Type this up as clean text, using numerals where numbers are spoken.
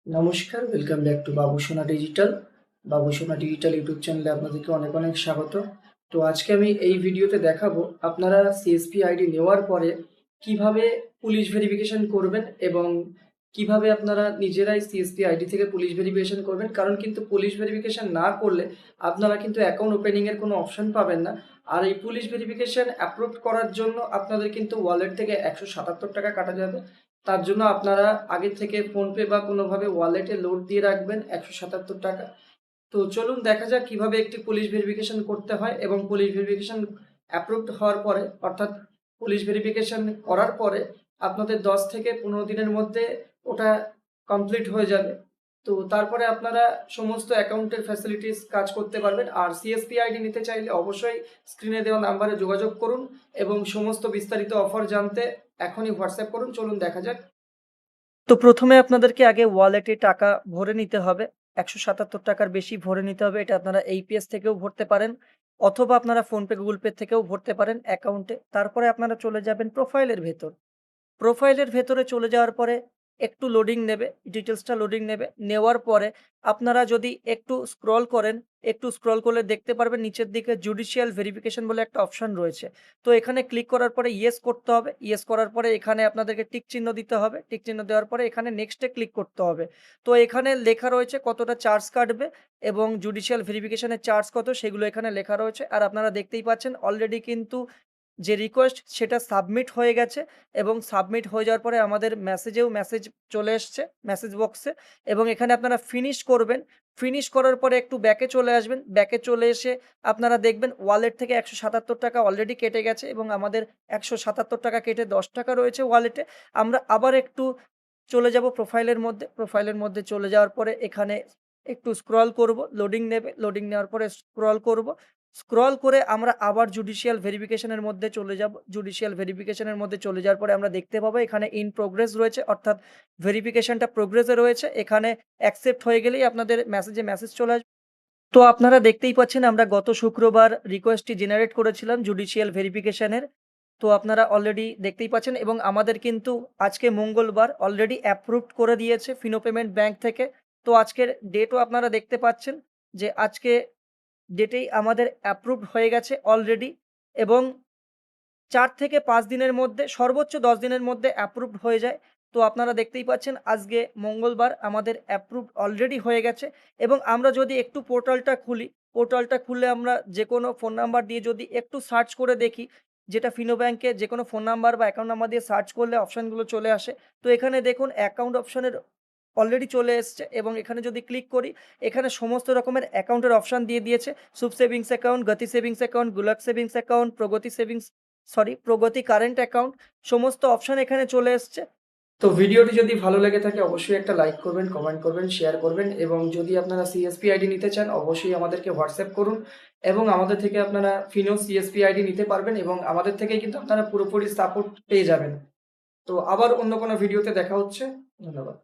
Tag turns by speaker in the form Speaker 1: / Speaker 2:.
Speaker 1: নমস্কার, welcome back to Babusona digital. Babusona digital YouTube চ্যানেলে আপনাদেরকে অনেক অনেক স্বাগত। তো আজকে আমি এই ভিডিওতে দেখাবো আপনারা সিএসপি আইডি নেওয়ার পরে কিভাবে পুলিশ ভেরিফিকেশন করবেন এবং কিভাবে আপনারা নিজেরাই সিএসপি আইডি থেকে পুলিশ ভেরিফিকেশন করবেন। কারণ কিন্তু পুলিশ ভেরিফিকেশন না করলে আপনারা কিন্তু অ্যাকাউন্ট ওপেনিংয়ের কোনো অপশন পাবেন না। আর এই পুলিশ ভেরিফিকেশন অ্যাপ্রুভ করার জন্য আপনাদের কিন্তু ওয়ালেট থেকে 177 টাকা কাটা যাবে। তার জন্য আপনারা আগে থেকে ফোনপে বা কোনোভাবে ওয়ালেটে লোড দিয়ে রাখবেন 177 টাকা। তো চলুন দেখা যাক কিভাবে একটি পুলিশ ভেরিফিকেশন করতে হয় এবং পুলিশ ভেরিফিকেশন অ্যাপ্রুভড হওয়ার পরে, অর্থাৎ পুলিশ ভেরিফিকেশন করার পরে আপনাদের 10 থেকে 15 দিনের মধ্যে ওটা কমপ্লিট হয়ে যাবে। তো তারপরে আপনারা সমস্ত অ্যাকাউন্টের ফ্যাসিলিটিস কাজ করতে পারবেন। আর সিএসপি আইডি নিতে চাইলে অবশ্যই স্ক্রিনে দেওয়া নাম্বারে যোগাযোগ করুন এবং সমস্ত বিস্তারিত অফার জানতে এখনই হোয়াটসঅ্যাপ করুন। চলুন দেখা যাক। তো প্রথমে আপনাদেরকে আগে ওয়ালেটে টাকা ভরে নিতে হবে। ১৭৭ টাকার বেশি ভরে নিতে হবে। এটা আপনারা এইপিএস থেকেও ভরতে পারেন অথবা আপনারা ফোনপে, গুগল পে থেকেও ভরতে পারেন অ্যাকাউন্টে। তারপরে আপনারা চলে যাবেন প্রোফাইলের ভেতর। প্রোফাইলের ভেতরে চলে যাওয়ার পরে একটু লোডিং নেবে, ডিটেলসটা লোডিং নেবে। নেওয়ার পরে আপনারা যদি একটু স্ক্রল করলে দেখতে পারবেন নিচের দিকে জুডিশিয়াল ভেরিফিকেশন বলে একটা অপশন রয়েছে। তো এখানে ক্লিক করার পরে ইয়েস করতে হবে। ইয়েস করার পরে এখানে আপনাদেরকে টিক চিহ্ন দিতে হবে। টিক চিহ্ন দেওয়ার পরে এখানে নেক্সট এ ক্লিক করতে হবে। তো এখানে লেখা রয়েছে কতটা চার্জ কাটবে এবং জুডিশিয়াল ভেরিফিকেশনের চার্জ কত সেগুলো এখানে লেখা রয়েছে। আর আপনারা দেখতেই পাচ্ছেন অলরেডি কিন্তু যে রিকোয়েস্ট সেটা সাবমিট হয়ে গেছে এবং সাবমিট হয়ে যাওয়ার পরে আমাদের মেসেজ চলে এসছে মেসেজ বক্সে এবং এখানে আপনারা ফিনিশ করবেন। ফিনিশ করার পরে একটু ব্যাকে চলে আসবেন। ব্যাকে চলে এসে আপনারা দেখবেন ওয়ালেট থেকে ১৭৭ টাকা অলরেডি কেটে গেছে এবং আমাদের ১৭৭ টাকা কেটে ১০ টাকা রয়েছে ওয়ালেটে। আমরা আবার একটু চলে যাব প্রোফাইলের মধ্যে। প্রোফাইলের মধ্যে চলে যাওয়ার পরে এখানে একটু স্ক্রল করব, লোডিং নেবে। লোডিং নেওয়ার পরে স্ক্রল করব। স্ক্রল করে আমরা আবার জুডিশিয়াল ভেরিফিকেশনের মধ্যে চলে যাব। জুডিশিয়াল ভেরিফিকেশনের মধ্যে চলে যাওয়ার পরে আমরা দেখতে পাবো এখানে ইন প্রোগ্রেস রয়েছে, অর্থাৎ ভেরিফিকেশনটা প্রোগ্রেসে রয়েছে। এখানে অ্যাকসেপ্ট হয়ে গেলেই আপনাদের মেসেজ চলে আসবে। তো আপনারা দেখতেই পাচ্ছেন আমরা গত শুক্রবার রিকোয়েস্টটি জেনারেট করেছিলাম জুডিশিয়াল ভেরিফিকেশনের। তো আপনারা অলরেডি দেখতেই পাচ্ছেন এবং আমাদের কিন্তু আজকে মঙ্গলবার অলরেডি অ্যাপ্রুভড করে দিয়েছে ফিনো পেমেন্ট ব্যাংক থেকে। তো আজকের ডেটও আপনারা দেখতে পাচ্ছেন যে আজকে ডেটেই আমাদের অ্যাপ্রুভড হয়ে গেছে অলরেডি এবং ৪ থেকে ৫ দিনের মধ্যে, সর্বোচ্চ ১০ দিনের মধ্যে অ্যাপ্রুভড হয়ে যায়। তো আপনারা দেখতেই পাচ্ছেন আজকে মঙ্গলবার আমাদের অ্যাপ্রুভড অলরেডি হয়ে গেছে এবং আমরা যদি একটু পোর্টালটা খুলে আমরা যেকোনো ফোন নাম্বার দিয়ে যদি একটু সার্চ করে দেখি, যেটা ফিনো ব্যাংকে যেকোনো ফোন নাম্বার বা অ্যাকাউন্ট নাম্বার দিয়ে সার্চ করলে অপশনগুলো চলে আসে। তো এখানে দেখুন অ্যাকাউন্ট অপশনের অলরেডি চলে এসছে এবং এখানে যদি ক্লিক করি, এখানে সমস্ত রকমের অ্যাকাউন্টের অপশন দিয়ে দিয়েছে। শুভ সেভিংস অ্যাকাউন্ট, গতি সেভিংস অ্যাকাউন্ট, গুলাক সেভিংস অ্যাকাউন্ট, প্রগতি কারেন্ট অ্যাকাউন্ট, সমস্ত অপশন এখানে চলে এসছে। তো ভিডিওটি যদি ভালো লেগে থাকে অবশ্যই একটা লাইক করবেন, কমেন্ট করবেন, শেয়ার করবেন এবং যদি আপনারা সিএসপি আইডি নিতে চান অবশ্যই আমাদেরকে হোয়াটসঅ্যাপ করুন এবং আমাদের থেকে আপনারা ফিনো সিএসপি আইডি নিতে পারবেন এবং আমাদের থেকেই কিন্তু আপনারা পুরোপুরি সাপোর্ট পেয়ে যাবেন। তো আবার অন্য কোনো ভিডিওতে দেখা হচ্ছে। ধন্যবাদ।